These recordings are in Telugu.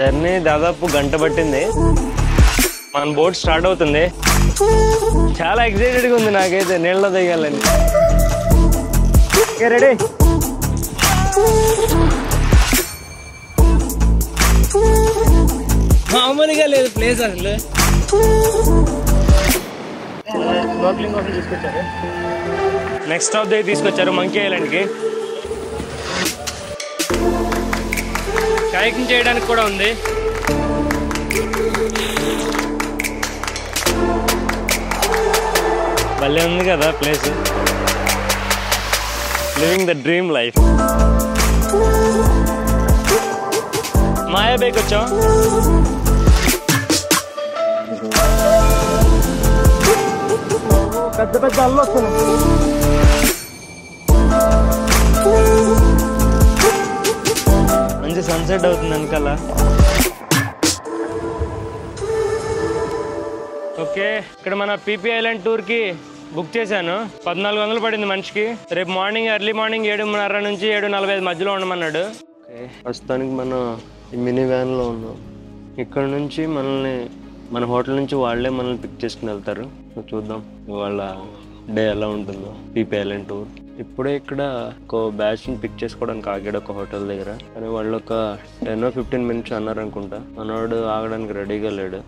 జర్నీ దాదాపు గంట పట్టింది. మన బోట్ స్టార్ట్ అవుతుంది. చాలా ఎక్సైటెడ్గా ఉంది నాకైతే నీళ్ళలో దిగాలని. రెడీ? మామూలుగా లేదు ప్లేస్ అసలు. తీసుకొచ్చారు. నెక్స్ట్ స్టాప్ దగ్గర తీసుకొచ్చారు మంకీ ఐలాండ్కి. కయాకింగ్ చేయడానికి కూడా ఉంది. భలే ఉంది కదా place. Living the dream life. Maya బేకి వచ్చాం. పెద్ద పెద్ద అల్లు వస్తున్నాయి. మంచి సన్సెట్ అవుతుంది వెనకాల. ఓకే, ఇక్కడ మన పీపీ ఐలాండ్ టూర్కి బుక్ చేశాను. 1400 పడింది మనిషికి. రేపు మార్నింగ్ ఎర్లీ మార్నింగ్ 7:30 నుంచి 7:45 మధ్యలో ఉండమన్నాడు. ప్రస్తుతానికి మనం ఈ మినీ వ్యాన్లో ఉన్నాం. ఇక్కడ నుంచి మనల్ని మన హోటల్ నుంచి వాళ్ళే మనల్ని పిక్ చేసుకుని వెళ్తారు. చూద్దాం ఇవాళ డే ఎలా ఉంటుందో. పీపీ ఐలాండ్ టూర్ ఇప్పుడే ఇక్కడ ఒక బ్యాచ్ని పిక్ చేసుకోవడానికి ఆగాడు ఒక హోటల్ దగ్గర. కానీ వాళ్ళు ఒక 10 or 15 minutes అన్నారు అనుకుంటా. మనవాడు ఆగడానికి రెడీగా లేడు.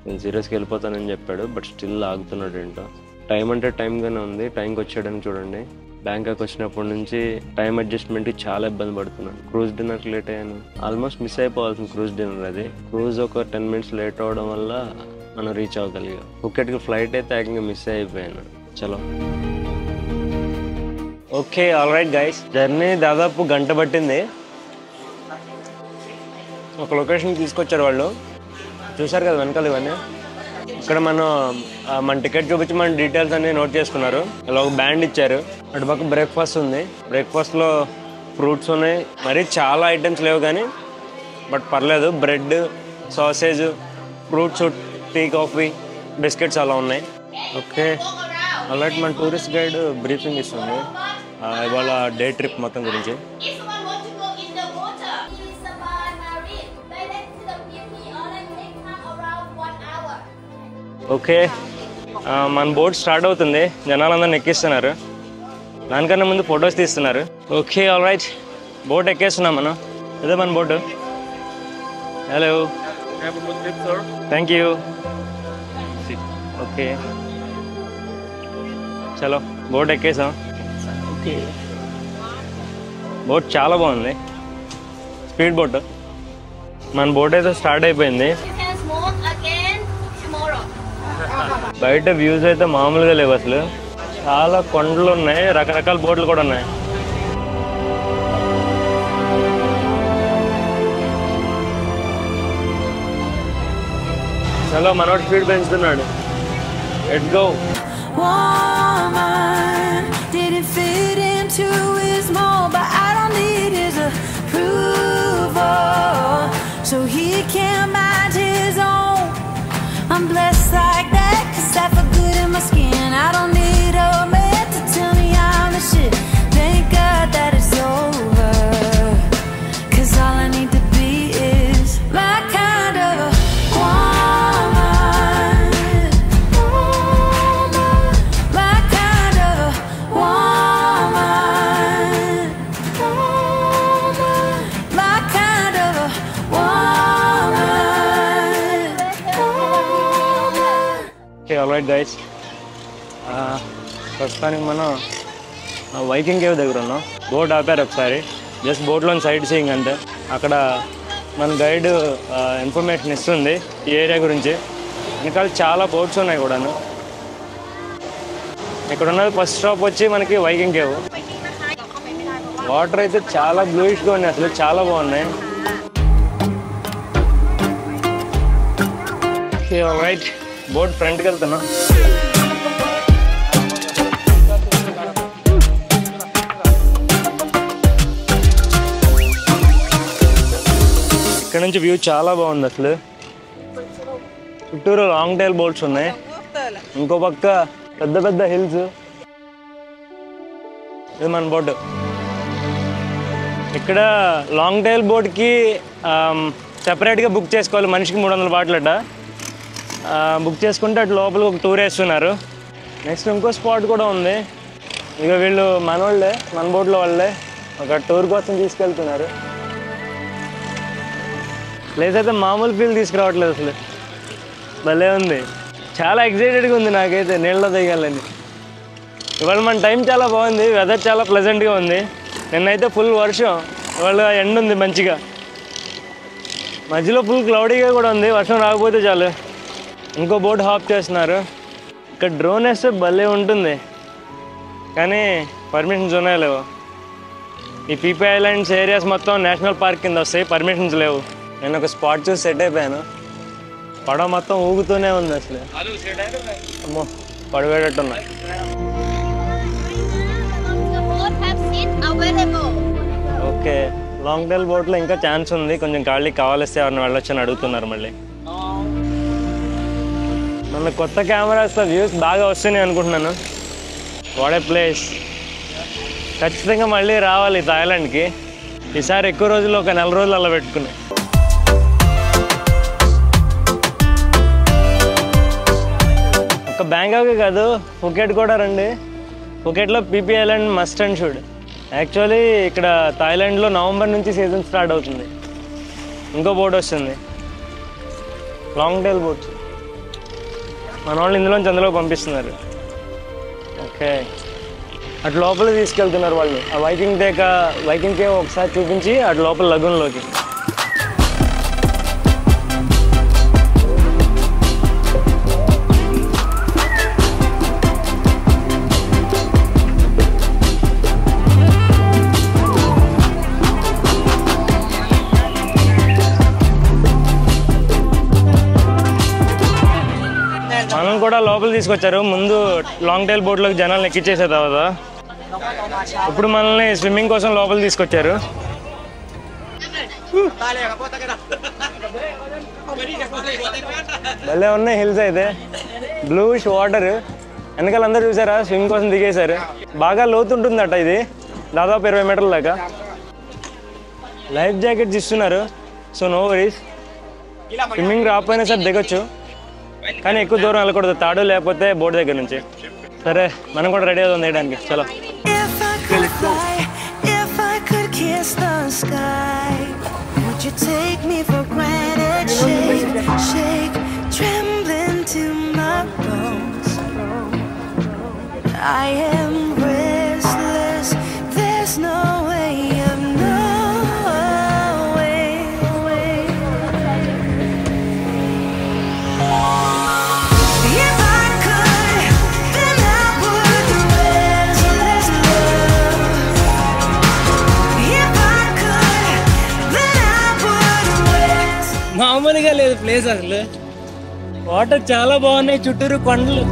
నేను సీరియస్గా వెళ్ళిపోతానని చెప్పాడు, బట్ స్టిల్ ఆగుతున్నాడు. ఏంటో టైం అంటే టైంగానే ఉంది. టైంకి వచ్చాడని చూడండి. బ్యాంకాక్ వచ్చినప్పటి నుంచి టైం అడ్జస్ట్మెంట్కి చాలా ఇబ్బంది పడుతున్నాను. క్రూజ్ డిన్నర్కి లేట్ అయ్యాను. ఆల్మోస్ట్ మిస్ అయిపోవాల్సిన క్రూజ్ డిన్నర్ అది. క్రూజ్ ఒక 10 minutes లేట్ అవ్వడం వల్ల మనం రీచ్ అవ్వగలిగాం. ఫుకెట్కి ఫ్లైట్ అయితే ఏకంగా మిస్ అయిపోయాను. చలో. Okay, all right guys, journey దాదాపు గంట పట్టింది. ఒక లొకేషన్కి తీసుకొచ్చారు వాళ్ళు. చూసారు కదా వెనకాల ఇవన్నీ. ఇక్కడ మన టికెట్ చూపించి మన డీటెయిల్స్ అన్ని నోట్ చేసుకున్నారు. ఇలా ఒక బ్యాండ్ ఇచ్చారు. అటుపక్క బ్రేక్ఫాస్ట్ ఉంది. బ్రేక్ఫాస్ట్లో ఫ్రూట్స్ ఉన్నాయి. మరి చాలా ఐటమ్స్ లేవు కానీ బట్ పర్లేదు. Bread, sausage, fruits, tea, coffee, biscuits అలా ఉన్నాయి. ఓకే, అలాంటి మన టూరిస్ట్ గైడ్ బ్రీఫింగ్ ఇస్తుంది ఇవాళ డే ట్రిప్ మొత్తం గురించి. ఓకే, మన బోట్ స్టార్ట్ అవుతుంది. జనాలందరిని ఎక్కిస్తున్నారు. దానికన్నా ముందు ఫొటోస్ తీస్తున్నారు. ఓకే, ఆల్ రైట్, బోట్ ఎక్కేస్తున్నాం మనం. అదే మన boat. Hello, thank you. Okay, చలో బోట్ ఎక్కేసాం. ఓకే, బోట్ చాలా బాగుంది. Speed boat. మన బోట్ అయితే స్టార్ట్ అయిపోయింది. బయట వ్యూస్ అయితే మామూలుగా లేవు అసలు. చాలా కొండలు ఉన్నాయి. రకరకాల బోట్లు కూడా ఉన్నాయి. చలో మనోడు స్పీడ్ పెంచుతున్నాడు. Let's go. So he can't mind his own. I'm blessed like that, 'cause I feel good in my skin. I don't need a man to tell me I'm the shit. Thank God that it's over, 'cause all I need to be is my kind of a woman. My kind of a woman. My kind of a okay, all right guys, ప్రస్తుతానికి మనం వైకింగ్ కేవ్ దగ్గర ఉన్నాం. బోట్ ఆపారు ఒకసారి. జస్ట్ బోట్లో సైడ్ సీయింగ్ అంతే. అక్కడ మన గైడ్ ఇన్ఫర్మేషన్ ఇస్తుంది ఈ ఏరియా గురించి. వెనకాల చాలా బోట్స్ ఉన్నాయి కూడాను. ఇక్కడ ఉన్నది ఫస్ట్ స్టాప్ వచ్చి మనకి వైకింగ్ కేవ్. వాటర్ అయితే చాలా బ్లూయిష్గా ఉన్నాయి అసలు. చాలా బాగున్నాయి. ఓకే, ఆల్ రైట్, బోట్ ఫ్రంట్కి వెళ్తున్నాం. ఇక్కడ నుంచి వ్యూ చాలా బాగుంది అసలు. చుట్టూరు లాంగ్ టైల్ బోట్స్ ఉన్నాయి. ఇంకో పక్క పెద్ద పెద్ద హిల్స్. ఇది మన బోట్. ఇక్కడ లాంగ్ టైల్ బోట్కి సెపరేట్గా బుక్ చేసుకోవాలి, మనిషికి 300 బాటిల్ బుక్ చేసుకుంటే అటు లోపలికి ఒక టూర్ వేస్తున్నారు. నెక్స్ట్ ఇంకో స్పాట్ కూడా ఉంది. ఇక వీళ్ళు మనోళ్ళే, మన బోట్లో వాళ్ళే ఒక టూర్ కోసం తీసుకెళ్తున్నారు. ప్లేస్ అయితే మామూలు ఫీల్ తీసుకురావట్లేదు అసలు, భలే ఉంది. చాలా ఎక్సైటెడ్గా ఉంది నాకైతే నీళ్ళలో దిగాలని. ఇవాళ మన టైం చాలా బాగుంది, వెదర్ చాలా ప్లెజెంట్గా ఉంది. నిన్నైతే ఫుల్ వర్షం, ఇవాళ ఎండ ఉంది మంచిగా, మధ్యలో ఫుల్ క్లౌడీగా కూడా ఉంది. వర్షం రాకపోతే చాలు. ఇంకో బోట్ హాప్ చేస్తున్నారు. ఇక్కడ డ్రోన్ వేస్తే భలే ఉంటుంది, కానీ పర్మిషన్స్ ఉన్నాయో లేవు. ఈ పీపీ ఐలాండ్స్ ఏరియాస్ మొత్తం నేషనల్ పార్క్ కింద వస్తాయి, పర్మిషన్స్ లేవు. నేను ఒక స్పాట్ చూసి సెట్ అయిపోయాను. పడవ మొత్తం ఊగుతూనే ఉంది అసలు. అమ్మో పడవేటట్టున్నా. ఓకే, లాంగ్ టైల్ బోట్లో ఇంకా ఛాన్స్ ఉంది, కొంచెం ఖాళీ కావాలిస్తే ఎవరిని వెళ్ళొచ్చని అడుగుతున్నారు. మళ్ళీ మన కొత్త కెమెరాస్లో వ్యూస్ బాగా వస్తున్నాయి అనుకుంటున్నాను. What a place. ఖచ్చితంగా మళ్ళీ రావాలి థాయిలాండ్కి. ఈసారి ఎక్కువ రోజులు, ఒక 4 రోజులు అలా పెట్టుకున్నాయి. ఒక బ్యాంకాకే కాదు, ఫుకెట్ కూడా రండి. ఫుకెట్లో PP island must and should. Actually ఇక్కడ థాయిలాండ్లో నవంబర్ నుంచి సీజన్ స్టార్ట్ అవుతుంది. ఇంకో బోట్ వస్తుంది, లాంగ్ టైల్ బోట్. మన వాళ్ళు ఇందులోంచి అందులో పంపిస్తున్నారు. ఓకే, అటు లోపల తీసుకెళ్తున్నారు వాళ్ళు. ఆ వైకింగ్ కేవ్ ఒకసారి చూపించి అటు లోపల లగూన్లోకి. మనం కూడా లోపల తీసుకొచ్చారు. ముందు లాంగ్ టైల్ బోట్లోకి జనాలను ఎక్కించేసే తర్వాత ఇప్పుడు మనల్ని స్విమ్మింగ్ కోసం లోపల తీసుకొచ్చారు. భలే ఉన్నాయి హిల్స్ అయితే, బ్లూష్ వాటర్. వెనకాల అందరూ చూసారా స్విమ్మింగ్ కోసం దిగేశారు. బాగా లోతు ఉంటుందట ఇది, దాదాపు 20 మీటర్ల దాకా. లైఫ్ జాకెట్స్ ఇస్తున్నారు, సో నో వరీస్. స్విమ్మింగ్ రాకపోయినా సరే దిగొచ్చు, కానీ ఎక్కువ దూరం వెళ్ళకూడదు, తాడు లేకపోతే బోట్ దగ్గర నుంచి. సరే మనం కూడా రెడీ అవుతుంది వేయడానికి. చలో. మామూలుగా లేదు ప్లేస్ అసలు. వాటర్ చాలా బాగున్నాయి, చుట్టూరు కొండలు.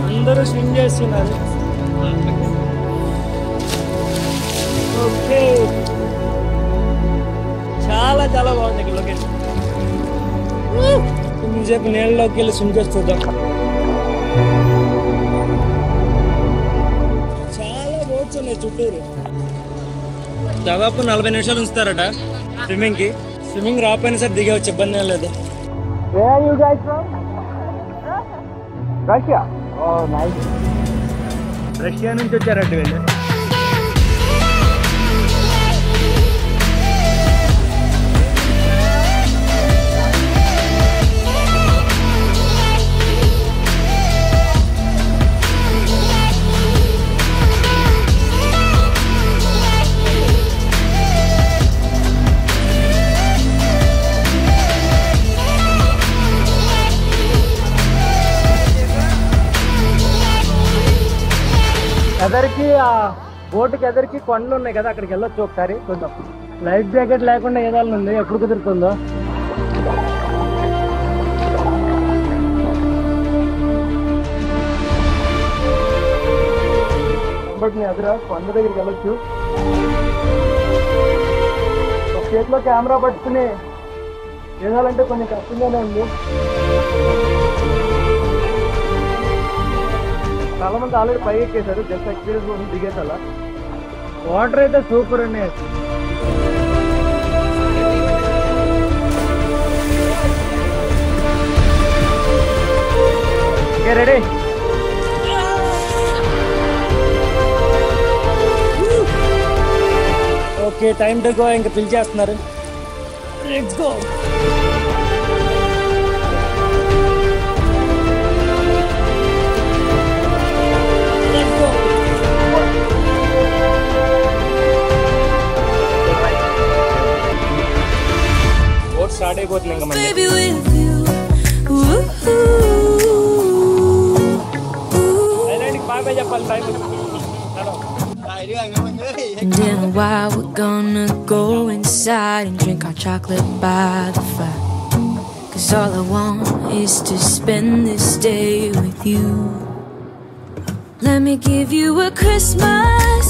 అందరూ స్విమ్ చేస్తున్నారు. ఓకే, చాలా చాలా బాగుంది ఇక్కడ లొకేషన్. కొంచెంసేపు నీళ్ళలోకి వెళ్ళి స్విమ్ చేసి చూద్దాం. చుట్టూరు దాదాపు 40 నిమిషాలు ఉంచుతారట స్విమ్మింగ్కి. స్విమ్మింగ్ రాకపోయినా సరే దిగవచ్చు, ఇబ్బంది ఏం లేదు. రష్యా నుంచి వచ్చారట వీళ్ళు. ఎదరికి ఆ బోటుకి ఎదరికి కొండలు ఉన్నాయి కదా, అక్కడికి వెళ్ళొచ్చు ఒకసారి. కొంచెం లైఫ్ జాకెట్ లేకుండా ఏదాలని ఉంది, ఎప్పుడు కుదురుతుందో. బట్ నీ ఎదురా కొండ దగ్గరికి వెళ్ళొచ్చు. ఒక చేతిలో కెమెరా పట్టుకుని ఏదాలంటే కొంచెం కష్టంగానే ఉంది. చాలా మంది ఆల్రెడీ పై ఎక్కేశారు, జస్ట్ ఎక్స్పీరియన్స్ కోసం దిగేసాలా. వాటర్ అయితే సూపర్ ఉన్నాయి. Ready? Okay, time to go. ఇంకా పిలిచేస్తున్నారు. Let's go. స్టార్ట్ అయిపోతుంది ఇంకా మళ్ళీ. బాగా చెప్పాలి time. And in a while we're gonna go inside and drink our chocolate by the fire. 'Cause all I want is to spend this day with you. Let me give you a Christmas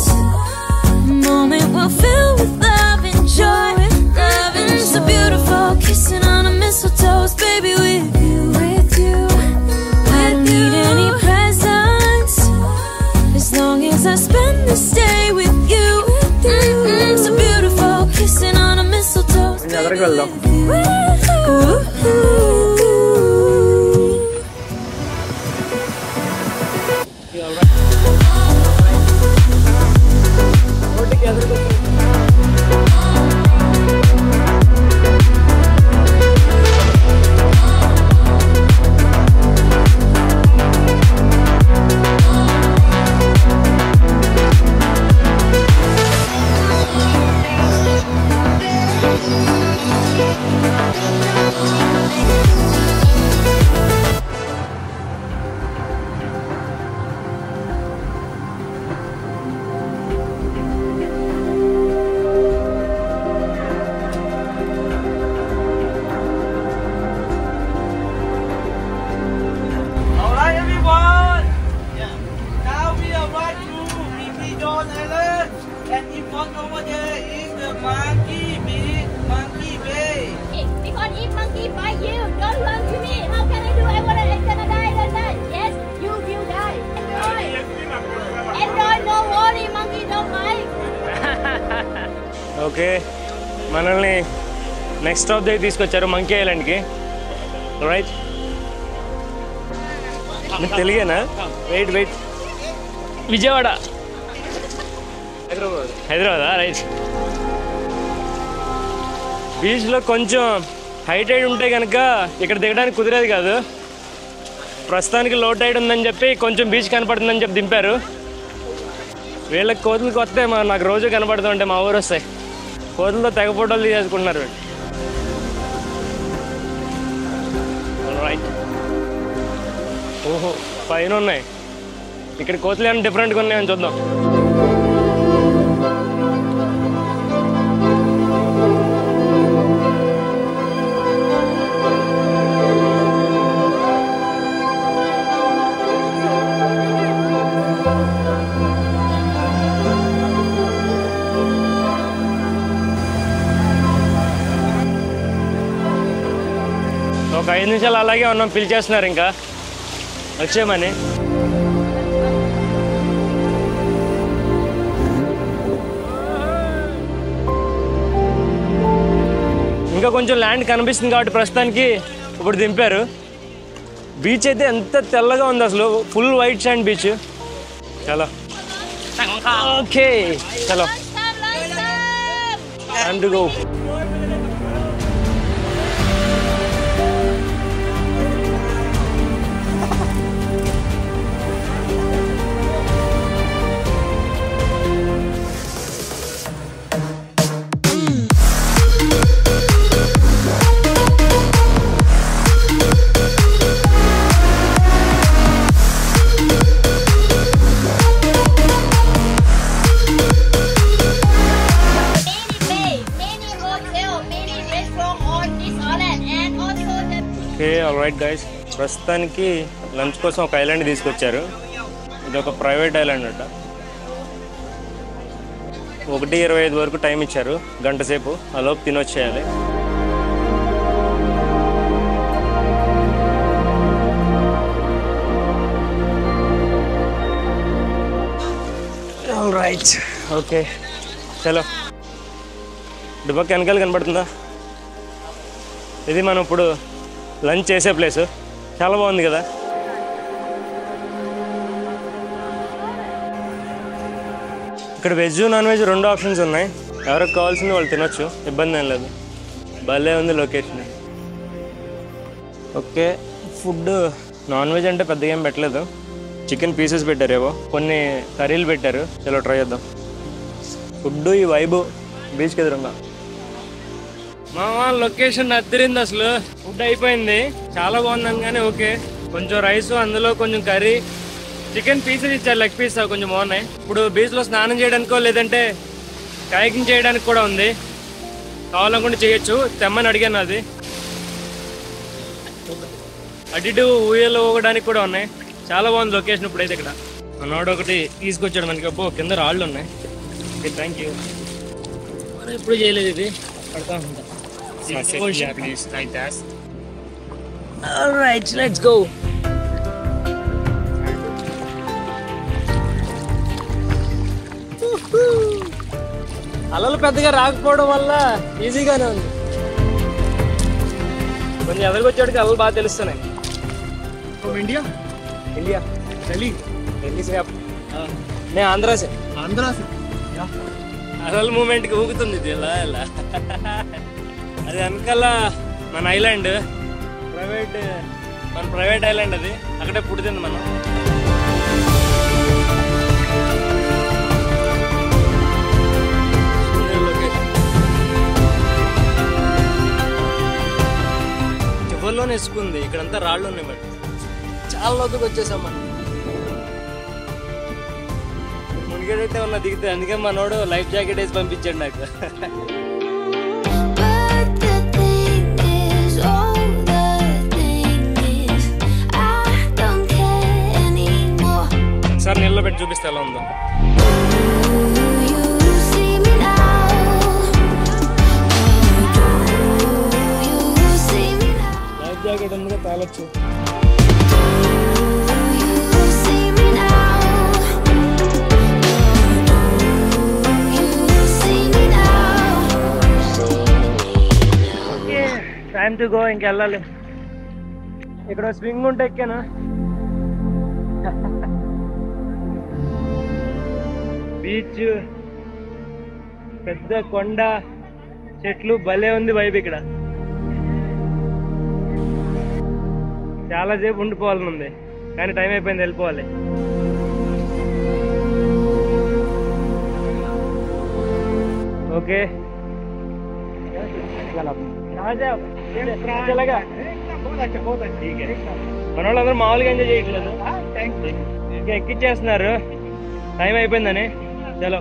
moment we'll fill with love and joy. Loving so beautiful, kissing on a mistletoe, baby, with you, with you. I don't need any presents as long as I spend this day with you. So beautiful, kissing on a mistletoe, baby, with you, with you. And in front over there is the Monkey Beach, Monkey Bay. Because if monkey bite you, don't run to me. How can I do? I gonna die then that. Yes, you will die. Enjoy, no worry, monkey don't bite. Okay, మనల్ని నెక్స్ట్ స్టాప్ దగ్గర తీసుకొచ్చారు, మంకీ ఐలాండ్కి. రైట్, మీకు తెలుగేనా? వెయిట్ వెయిట్, విజయవాడ, హైదరాబాదా? రైట్. బీచ్లో కొంచెం హై టైడ్ ఉంటే కనుక ఇక్కడ దిగడానికి కుదిరేది కాదు. ప్రస్తుతానికి లో టైడ్ ఉందని చెప్పి కొంచెం బీచ్ కనపడుతుందని చెప్పి దింపారు. వీళ్ళకి కోతులకి వస్తే నాకు రోజు కనపడుతుంటే మా ఊరు వస్తాయి. కోతులతో తెగ ఫోటోలు తీసుకుంటున్నారు వీళ్ళు. రైట్. ఓహో, పైన ఉన్నాయి. ఇక్కడ కోతులు ఏమైనా డిఫరెంట్గా ఉన్నాయని చూద్దాం. ఒక 5 నిమిషాలు అలాగే ఉన్నాం, పిలిచేస్తున్నారు ఇంకా వచ్చేయమని. ఇంకా కొంచెం ల్యాండ్ కనిపిస్తుంది కాబట్టి ప్రస్తుతానికి ఇప్పుడు దింపారు. బీచ్ అయితే ఎంత తెల్లగా ఉంది అసలు, ఫుల్ వైట్ శాండ్ బీచ్. చలో ఓకే, చలో time to go. Okay, all right guys, ప్రస్తుతానికి లంచ్ కోసం ఒక ఐలాండ్ తీసుకొచ్చారు. ఇది ఒక ప్రైవేట్ ఐలాండ్ అట. 1:25 వరకు టైం ఇచ్చారు, గంట సేపు. ఆ లోపు తినొచ్చేయాలి. రైట్ ఓకే చలో. డుబక్ వెనకాల కనబడుతుందా? ఇది మనం ఇప్పుడు లంచ్ చేసే ప్లేస్. చాలా బాగుంది కదా. ఇక్కడ వెజ్ నాన్ వెజ్ రెండు ఆప్షన్స్ ఉన్నాయి. ఎవరికి కావాల్సింది వాళ్ళు తినొచ్చు, ఇబ్బంది ఏం లేదు. భలే ఉంది location. Okay food non veg అంటే పెద్దగా ఏం పెట్టలేదు. చికెన్ పీసెస్ పెట్టారేవో, కొన్ని కర్రీలు పెట్టారు. చలో ట్రై చేద్దాం. ఫుడ్ ఈ వైబు బీచ్కి ఎదురుగా. లొకేషన్ అద్దరింది అసలు. ఫుడ్ అయిపోయింది, చాలా బాగుందని కానీ ఓకే. కొంచెం రైస్, అందులో కొంచెం కర్రీ, చికెన్ పీసెస్ ఇచ్చారు, లెగ్ పీస్ కొంచెం బాగున్నాయి. ఇప్పుడు బీచ్లో స్నానం చేయడానికో లేదంటే కయాకింగ్ చేయడానికి కూడా ఉంది. కావాలనుకుంటే చేయొచ్చు, తెమ్మని అడిగాను. అది అటు ఊయలు ఊగడానికి కూడా ఉన్నాయి. చాలా బాగుంది లొకేషన్. ఇప్పుడైతే ఇక్కడ మనోడు ఒకటి తీసుకొచ్చాడు మనకి. అబ్బో కింద రాళ్ళు ఉన్నాయి. Okay thank you. మనం ఎప్పుడు చేయలేదు ఇది, పడతా ఉంటాం. Alright, let's go. అలలు పెద్దగా రాకపోవడం వల్ల ఈజీగానే ఉంది. కొంచెం ఎదరికొచ్చాడికి అలలు బాగా తెలుస్తున్నాయి. ఇండియా ఇండియా ఢిల్లీ से आप मैं आंध्रा से అసలు మూమెంట్కి ఊగుతుంది ఇది ఎలా ఎలా. అది వెనకాల మన ఐలాండ్, మన ప్రైవేట్ ఐలాండ్. అది అక్కడే పుడుతుంది మనం. చివరిలోనే ఇసుకుంది. ఇక్కడంతా రాళ్ళు ఉన్నాయి. మరి చాలా లోతుకి వచ్చేసాం మనం. మునిగేటైతే ఉన్న దిగితే, అందుకే మనోడు లైఫ్ జాకెట్ వేసి పంపించాడు నాకు. సార్ నీళ్ళలో పెట్టి చూపిస్తే ఎలా ఉందో. లైఫ్ జాకెట్ ఉందిగా, తేలొచ్చు. Time to go. ఇంకెళ్ళాలి. ఇక్కడ స్వింగ్ ఉంటే ఎక్కాను. బీచ్, పెద్ద కొండ, చెట్లు, భలే ఉంది వైబ్ ఇక్కడ. చాలా సేపు ఉండిపోవాలని ఉంది కానీ టైం అయిపోయింది, వెళ్ళిపోవాలి. ఓకే మన వాళ్ళందరూ మామూలుగా ఎంజాయ్ చేయట్లేదు, ఇంకా ఎక్కిచ్చేస్తున్నారు టైం అయిపోయిందని. చలో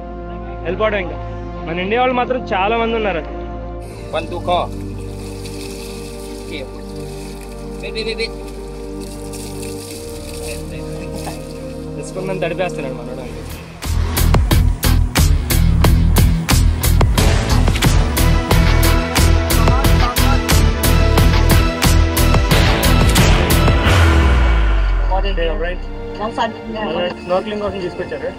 వెళ్ళిపోవడం. ఇంకా మన ఇండియా వాళ్ళు మాత్రం చాలా మంది ఉన్నారు. తీసుకున్నాను, తడిపేస్తున్నాడు మనోడు. స్నోర్క్లింగ్ కోసం తీసుకొచ్చారు.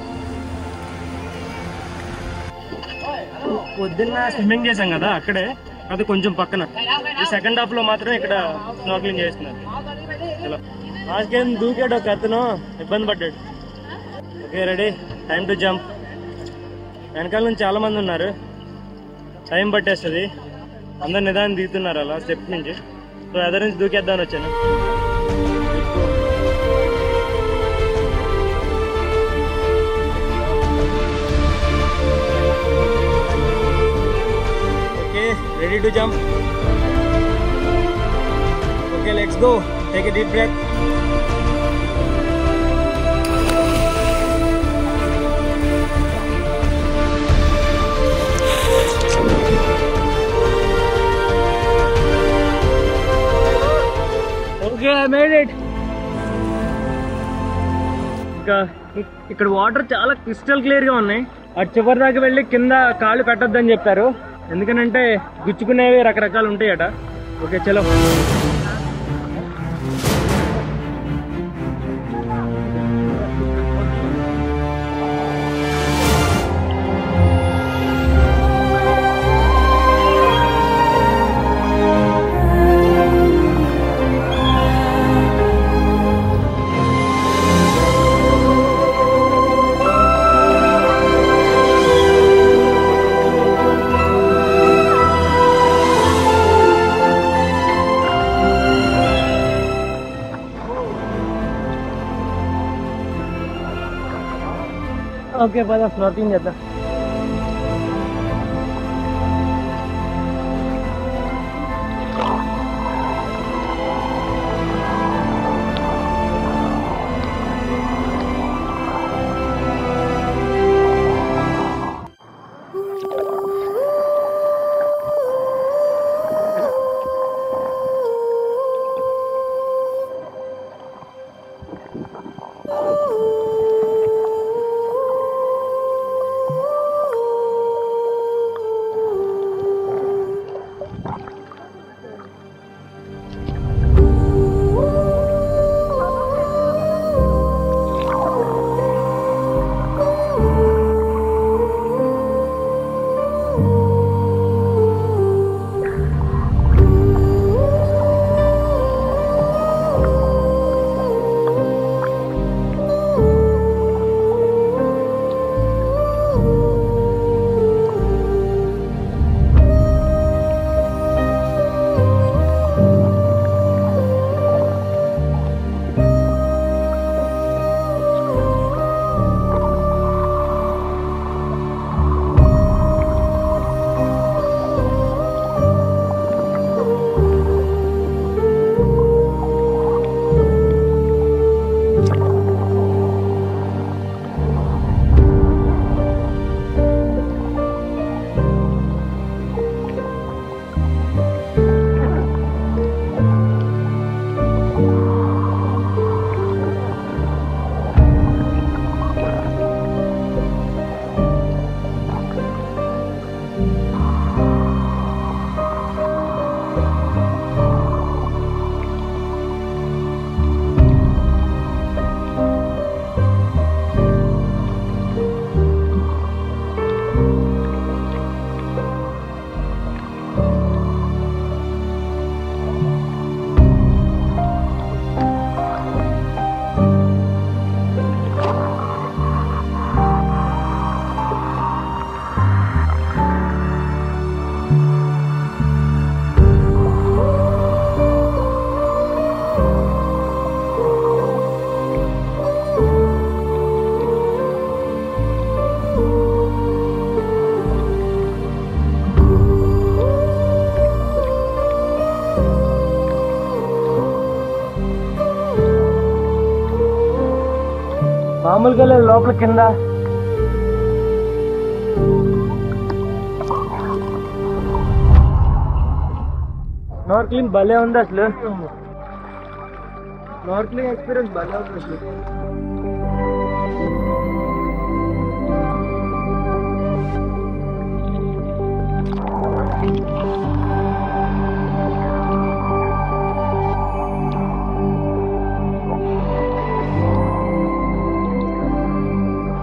పొద్దున్న స్విమ్మింగ్ చేసాం కదా అక్కడే, అది కొంచెం పక్కన. ఈ సెకండ్ హాఫ్ లో మాత్రం ఇక్కడ స్నోర్క్లింగ్ చేస్తున్నారు. లాస్ట్ గేమ్ దూకాడు ఒక అతను, ఇబ్బంది పడ్డాడు. Okay ready, time to jump. వెనకాల నుంచి చాలా మంది ఉన్నారు, టైం పట్టేస్తుంది. అందరు నిదానం దిగుతున్నారు అలా స్టెప్ నుంచి. సో ఎదరి నుంచి దూకేద్దామని వచ్చాను. Ready to jump? Okay, let's go. Take a deep breath. Okay, I made it. ఇక్కడ వాటర్ చాలా క్రిస్టల్ క్లియర్ గా ఉన్నాయి. అటు చివరి దాకా వెళ్ళి కింద కాళ్ళు పెట్టొద్దని చెప్పారు, ఎందుకనంటే గుచ్చుకునేవి రకరకాలు ఉంటాయట. ఓకే చలో. ఓకే పద స్నార్కింగ్ చేద్దాం. మామూలుగా లేదు లోపల కింద. స్నార్కిలింగ్ భలే ఉంది అసలు. స్నార్కిలింగ్ ఎక్స్పీరియన్స్ భలే ఉంది అసలు.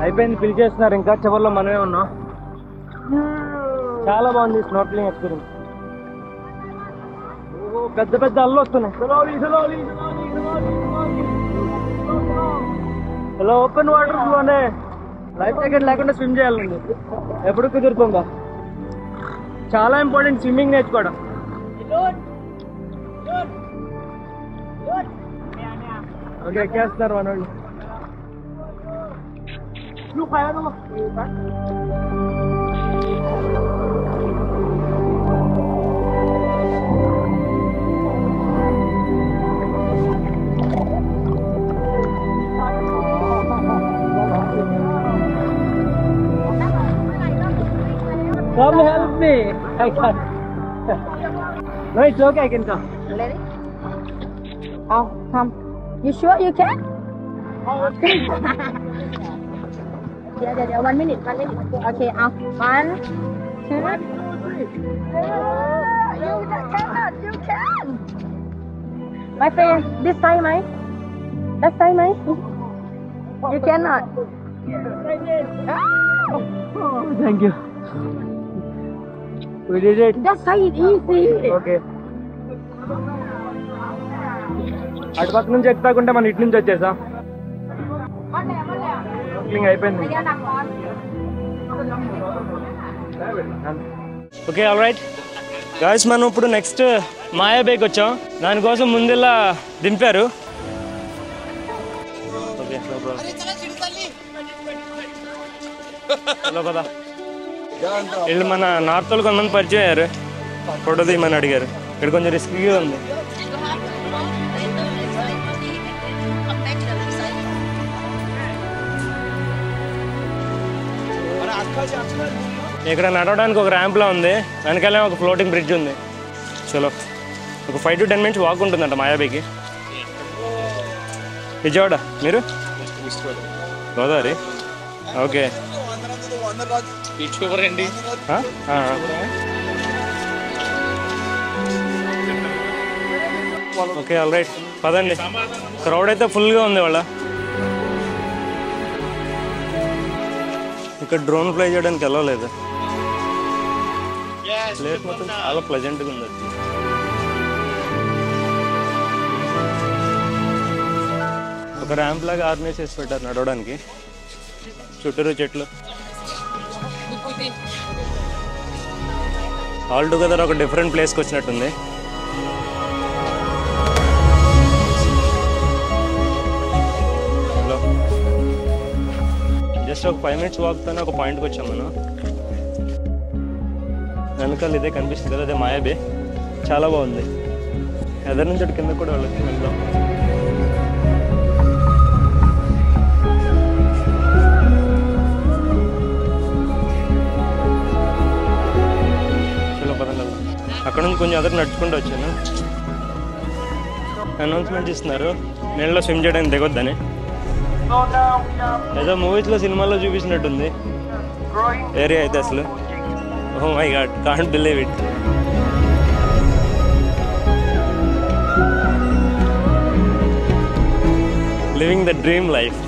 అయిపోయింది, పిలిచేస్తున్నారు. ఇంకా చివరిలో మనమే ఉన్నాం. చాలా బాగుంది స్నార్కిలింగ్ ఎక్స్పీరియన్స్. పెద్ద పెద్ద అల్లు వస్తున్నాయి. ఇలా ఓపెన్ వాటర్ లోనే లైఫ్ జాకెట్ లేకుండా స్విమ్ చేయాలండి. ఎప్పుడు కుదురుతుందా? చాలా ఇంపార్టెంట్ స్విమ్మింగ్ నేర్చుకోవడం. ఓకే, ఎక్కేస్తున్నారు మన వాళ్ళు. Come help me. I can't. No, it's okay. I can come. Ready? Oh, come. You sure you can? Yeah. 1 minute. Okay, one, two. You cannot. You can. My friend, this time, right? That time, right? You cannot. Thank you. We did it. That side easy. Okay. అటు పక్క నుంచి ఎక్కుతాకుంటే మనం ఇటు నుంచి వచ్చేసా. అయిపోయింది. ఓకే, ఆల్ రైట్ గాయ్స్, మనం ఇప్పుడు నెక్స్ట్ మాయా బేక్ వచ్చాం. దానికోసం ముందులా దింపారు. Okay, no problem. హలో కదా వీళ్ళు మన నార్త్ వాళ్ళు కొంతమంది పరిచయం అయ్యారు, ఫోటో తీయమని అడిగారు. ఇక్కడ కొంచెం రిస్కీగా ఉంది. ఇక్కడ నడవడానికి ఒక ర్యాంప్లా ఉంది, వెనకాలే ఒక ఫ్లోటింగ్ బ్రిడ్జ్ ఉంది. చలో ఒక 5 to 10 minutes వాక్ ఉంటుందంట మాయాబీకి. విజయవాడ మీరు? Godavari. Okay okay all right పదండి. క్రౌడ్ అయితే ఫుల్గా ఉంది వాళ్ళ. ఇక్కడ డ్రోన్ ఫ్లై చేయడానికి వెళ్ళలేదు. ప్లేస్ మొత్తం చాలా ప్లెజెంట్గా ఉంది. ఒక ర్యాంప్ లాగా ఆర్గనైజ్ చేసి పెట్టారు నడవడానికి, చుట్టూరు చెట్లు. ఆల్ టుగెదర్ ఒక డిఫరెంట్ ప్లేస్కి వచ్చినట్టుంది. హలో జస్ట్ ఒక 5 minutes వాక్తోనే ఒక పాయింట్కి వచ్చాం మనం. వెనకాల ఇదే కనిపిస్తుంది కదా, అదే మాయాబే. చాలా బాగుంది. ఎదరి నుంచి అటు కింద కూడా వెళ్ళొచ్చు. వెళ్దాం. అక్కడ నుంచి కొంచెం అదర్ నడుచుకుంటూ వచ్చాను. అనౌన్స్మెంట్ ఇస్తున్నారు నీళ్ళలో స్విమ్ చేయడానికి దిగొద్దని. ఏదో మూవీస్లో సినిమాల్లో చూపించినట్టుంది ఏరియా అయితే అసలు. Oh my god, can't believe it. Living the dream life.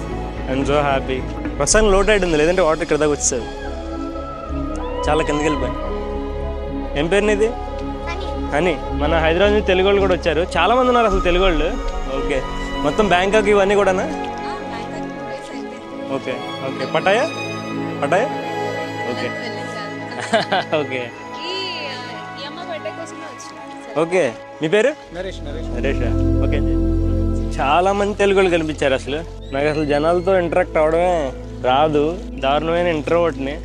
I'm so happy. ప్రస్తుతానికి లో టైడ్ ఉంది, లేదంటే వాటర్ ఇక్కడ దాకా వచ్చేది. చాలా కిందకి వెళ్ళిపోయి. ఏం పేరు నీది? అని. మన హైదరాబాద్ నుంచి తెలుగు వాళ్ళు కూడా వచ్చారు, చాలా మంది ఉన్నారు అసలు తెలుగు వాళ్ళు. ఓకే మొత్తం బ్యాంకాక్ ఇవన్నీ కూడానా? Okay okay Pattaya Pattaya okay okay okay. మీ పేరు? నరేష్. ఓకే. చాలా మంది తెలుగు వాళ్ళు కనిపించారు అసలు. నాకు అసలు జనాలతో ఇంటరాక్ట్ అవడమే రాదు. దారుణమైన ఇంట్రోవర్ట్ని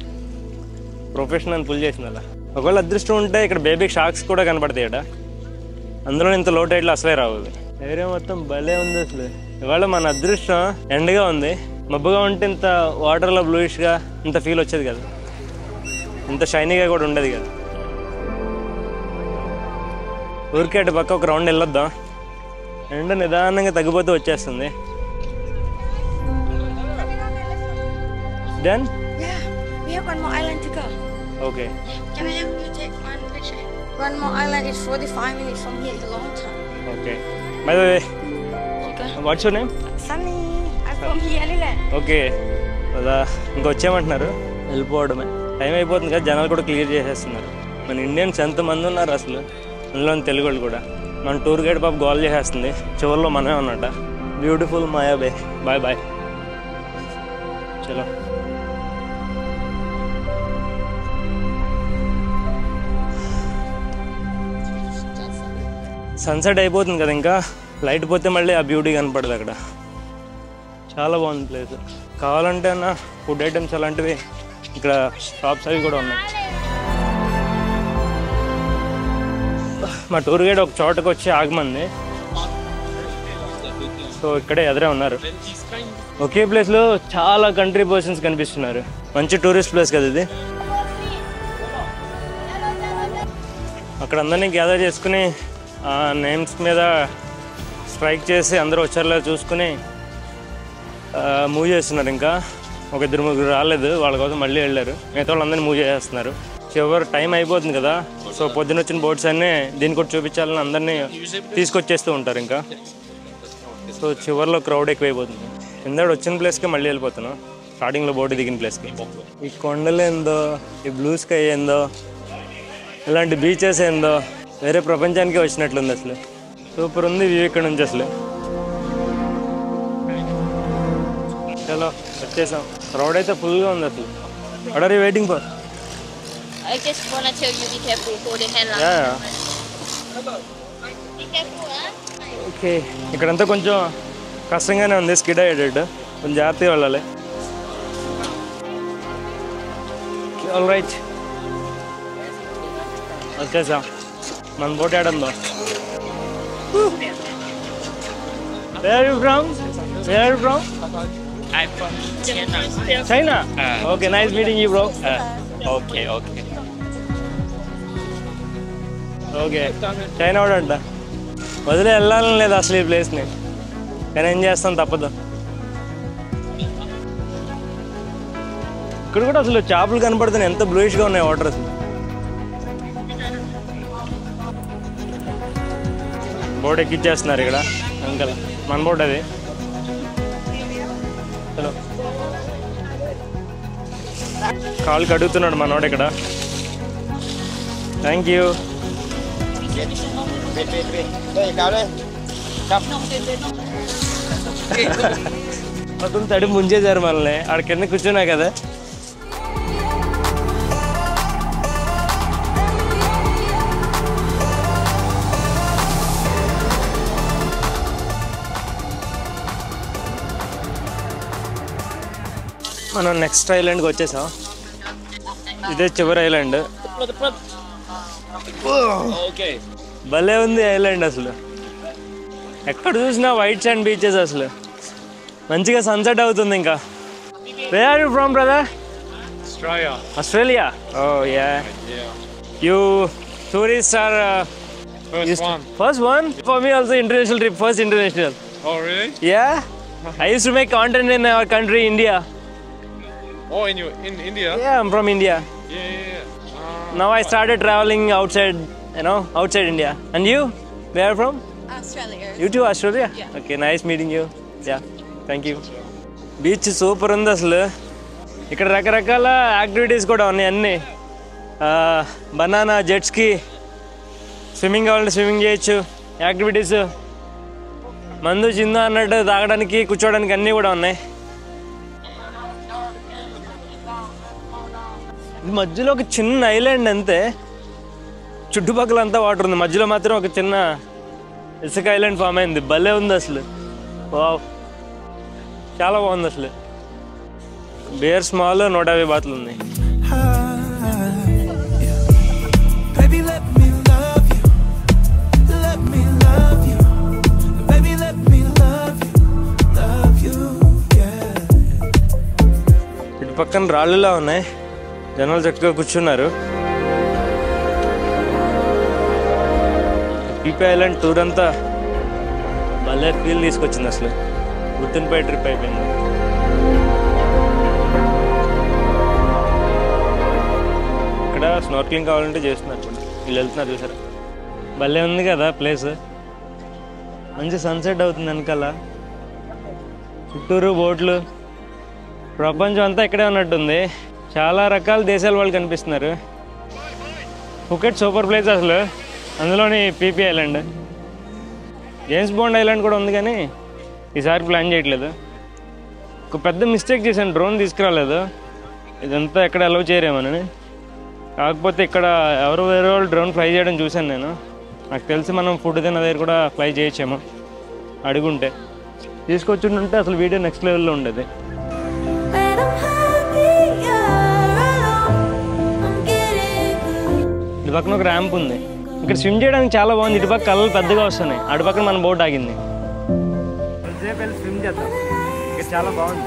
ప్రొఫెషనల్ పుల్ చేసింది అలా. ఒకవేళ అదృష్టం ఉంటే ఇక్కడ బేబీ షార్క్స్ కూడా కనపడతాయట. అందులో ఇంత లో టైడ్లో అసలే రావు. ఏరియా మొత్తం భలే ఉంది అసలు. ఇవాళ మన అదృష్టం ఎండగా ఉంది. మబ్బుగా ఉంటే ఇంత వాటర్లో బ్లూయిష్గా ఇంత ఫీల్ వచ్చేది కదా, ఇంత షైనీగా కూడా ఉండేది కదా. ఊరికే అటు పక్క ఒక రౌండ్ వెళ్ళొద్దాం. ఎండ నిదానంగా తగ్గిపోతూ వచ్చేస్తుంది. Done. Okay. One more island is 45 minutes from here. It's a long time. Okay. By the way, what's your name? Sunny. I'm from here. Okay. అదా ఇంకొచ్చేయమంటున్నారు, వెళ్ళిపోవడమే. టైం అయిపోతుంది కదా, జనాలు కూడా క్లియర్ చేసేస్తున్నారు. మన ఇండియన్స్ ఎంతమంది ఉన్నారు అసలు, అందులో తెలుగు వాళ్ళు కూడా. మన టూర్ గైడ్ పాప గోల్ చేసేస్తుంది, చివరిలో మనమే ఉన్నట్ట. Beautiful Maya Bay. Bye bye. చలో. సన్సెట్ అయిపోతుంది కదా, ఇంకా లైట్ పోతే మళ్ళీ ఆ బ్యూటీ కనపడదు అక్కడ. చాలా బాగుంది ప్లేస్. కావాలంటే అన్న ఫుడ్ ఐటమ్స్ అలాంటివి ఇక్కడ షాప్స్ అవి కూడా ఉన్నాయి. మా టూర్ గైడ్ ఒక చోటకు వచ్చి ఆగమంది, సో ఇక్కడే ఎదురే ఉన్నారు. ఒకే ప్లేస్లో చాలా కంట్రీ పర్సన్స్ కనిపిస్తున్నారు. మంచి టూరిస్ట్ ప్లేస్ కదా ఇది. అక్కడ అందరినీ గ్యాదర్ చేసుకుని నేమ్స్ మీద స్ట్రైక్ చేసి అందరూ వచ్చారులే చూసుకుని మూవ్ చేస్తున్నారు. ఇంకా ఒక 2-3 రాలేదు, వాళ్ళ కోసం మళ్ళీ వెళ్ళారు. మిగతా వాళ్ళందరినీ మూవ్ చేసేస్తున్నారు. చివరి టైం అయిపోతుంది కదా, సో పొద్దున్న వచ్చిన బోట్స్ అన్నీ దీన్ని కూడా చూపించాలని అందరినీ తీసుకొచ్చేస్తూ ఉంటారు. ఇంకా సో చివరిలో క్రౌడ్ ఎక్కువైపోతుంది. కింద వచ్చిన ప్లేస్కి మళ్ళీ వెళ్ళిపోతున్నాం, స్టార్టింగ్లో బోట్ దిగిన ప్లేస్కి. ఈ కొండలు ఏందో, ఈ బ్లూ స్కై ఏందో, ఇలాంటి బీచెస్ ఏందో, వేరే ప్రపంచానికే వచ్చినట్లుంది అసలు. సూపర్ ఉంది వ్యూ ఇక్కడ నుంచి అసలు. చలో వచ్చేసాం. క్రౌడ్ అయితే ఫుల్గా ఉంది అసలు. What are you waiting for? I just wanna tell you be careful, hold your hand. Yeah. Be careful, huh? Okay. ఇక్కడంతా కొంచెం కష్టంగానే ఉంది, స్కిడ్ అయ్యేటట్టు. కొంచెం జాగ్రత్తగా వెళ్ళాలి. ఆల్ రైట్ వచ్చేసాం. మన boat ఏడుందో. Where are you from? Where are you from? I'm from China. China? Okay, nice meeting you, bro. Okay. Okay China వాడు అంట. వదిలే వెళ్ళాలని లేదు అసలు ఈ ప్లేస్ని, కానీ ఏం చేస్తాం తప్పదు. ఇక్కడ కూడా అసలు చేపలు కనపడుతున్నాయి, ఎంత బ్లూయిష్గా ఉన్నాయి వాటర్ అసలు. బోట్ ఎక్కిచ్చేస్తున్నారు ఇక్కడ అంకల్. మన బోట్ అది. హలో కాలు కడుగుతున్నాడు మనోడు ఇక్కడ. Thank you. మొత్తం తడి ముంచేశారు మనల్ని. ఆడ కింద కూర్చున్నా కదా. మనం నెక్స్ట్ ఐలాండ్కి వచ్చేసాం. ఇదే చివరి ఐలాండ్. భలే ఉంది ఐలాండ్ అసలు. ఎక్కడ చూసినా వైట్ శాండ్ బీచెస్ అసలు. మంచిగా సన్సెట్ అవుతుంది ఇంకా. Where are you from, brother? Australia? Oh, yeah. You tourists are... First one? For me also international trip. First international. Oh, really? Yeah. I used to make content in our country, India. Oh, in India? Yeah, I'm from India. Yeah. Now I started traveling outside, outside India. And you? Where are you from? Australia. You too, Australia? Yeah. Okay, nice meeting you. Yeah, thank you. Beach super ఉంది అసలు. ఇక్కడ రకరకాల యాక్టివిటీస్ కూడా ఉన్నాయి అన్నీ. బనానా జెట్స్కి, స్విమ్మింగ్ కావాలంటే స్విమ్మింగ్ చేయొచ్చు. యాక్టివిటీస్ మందు చిందు అన్నట్టు తాగడానికి కూర్చోవడానికి అన్నీ కూడా ఉన్నాయి. ఇది మధ్యలో ఒక చిన్న ఐలాండ్ అంతే. చుట్టుపక్కల అంతా వాటర్ ఉంది, మధ్యలో మాత్రం ఒక చిన్న ఇసుక ఐలాండ్ ఫామ్ అయింది. భలే ఉంది అసలు. వావ్, చాలా బాగుంది అసలు. బేర్ స్మాల్ 150 బాతులు ఉన్నాయి. ఇటు పక్కన రాళ్ళులా ఉన్నాయి, జనాలు చక్కగా కూర్చున్నారు. పీపీ ఐలాండ్ టూర్ అంతా భలే ఫీల్ తీసుకొచ్చింది అసలు. గుర్తుండిపోయే ట్రిప్ అయిపోయింది. ఇక్కడ స్నార్క్లింగ్ కావాలంటే చేస్తున్నారు కూడా. వీళ్ళు వెళ్తున్నారు చూసారా. భలే ఉంది కదా ప్లేస్. మంచి సన్సెట్ అవుతుంది వెనకాల. చుట్టూరు బోట్లు. ప్రపంచం అంతా ఇక్కడే ఉన్నట్టుంది. చాలా రకాల దేశాల వాళ్ళు కనిపిస్తున్నారు. ఫుకెట్ సూపర్ ప్లేస్ అసలు. అందులోని PP island. James bond island కూడా ఉంది, కానీ ఈసారి ప్లాన్ చేయట్లేదు. ఒక పెద్ద మిస్టేక్ చేశాను, డ్రోన్ తీసుకురాలేదు. ఇదంతా ఎక్కడ అలౌ చేయరేమోనని. కాకపోతే ఇక్కడ ఎవరు వేరే వాళ్ళు డ్రోన్ ఫ్లై చేయడం చూశాను నేను. నాకు తెలిసి మనం ఫుడ్ తిన్న దగ్గర కూడా ఫ్లై చేయొచ్చేమో అడుగుంటే. తీసుకొచ్చుంటే అసలు వీడియో నెక్స్ట్ లెవెల్లో ఉండేది. ఇటు పక్కన ఒక ర్యాంప్ ఉంది. ఇక్కడ స్విమ్ చేయడానికి చాలా బాగుంది. ఇటు పక్క కళ్ళు పెద్దగా వస్తున్నాయి. అటు పక్కన మన బోట్ ఆగింది. స్విమ్ చేద్దాం. ఇక్కడ చాలా బాగుంది.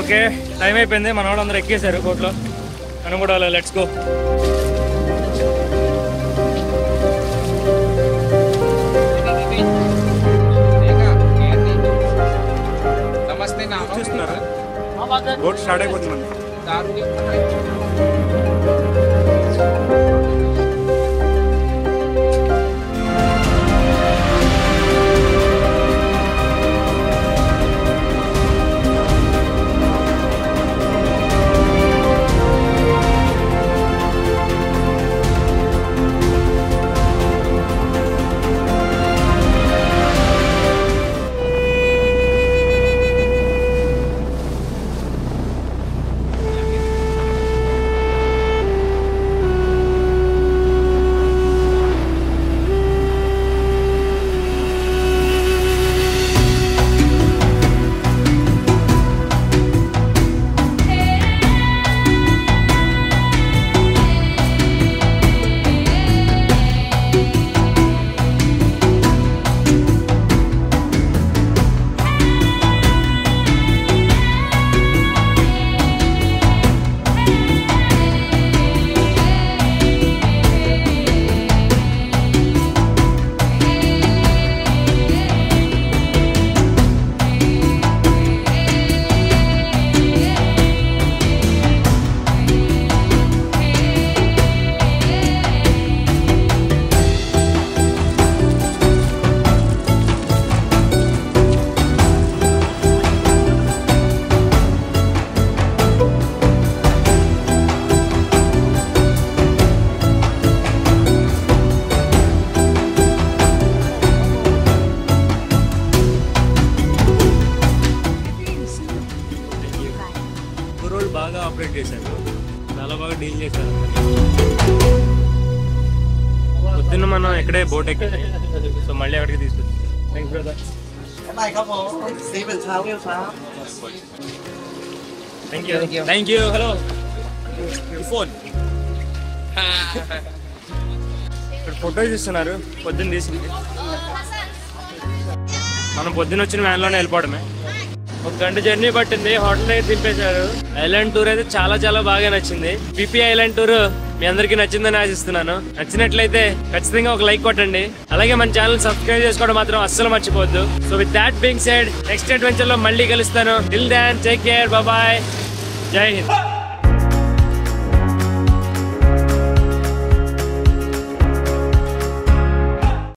ఓకే, టైం అయిపోయింది. మన వాళ్ళు అందరూ ఎక్కేశారు బోట్లో. మనం కూడా లెట్స్ గో. చూస్తున్నారా బోట్ స్టార్ట్ అయిపోతుంది. కోఆపరేట్ చేశారు, చాలా బాగా డీల్ చేశారు. పొద్దున్న మనం ఎక్కడే బోట్ ఎక్కాలి, సో మళ్ళీ అక్కడికి తీసుకొచ్చాం. Thanks brother. Thank you. Hello phone ఇక్కడ ఫోటో చూస్తున్నారు పొద్దున్న తీసింది. మనం పొద్దున్న వచ్చిన వ్యాన్లోనే వెళ్ళిపోవడమే. 1 గంట జర్నీ పట్టింది, హోటల్ అయితే దింపేశారు. ఐలాండ్ టూర్ అయితే చాలా చాలా బాగా నచ్చింది. పీపీ ఐలాండ్ టూర్ మీ అందరికీ నచ్చిందని ఆశిస్తున్నాను. నచ్చినట్లయితే ఖచ్చితంగా ఒక లైక్ కొట్టండి. అలాగే మన ఛానల్ సబ్స్క్రైబ్ చేసుకోవడం మాత్రం అస్సలు మర్చిపోవద్దు. So with that being said, next adventure లో మళ్ళీ కలుస్తాను. Till then take care, bye bye, Jai Hind.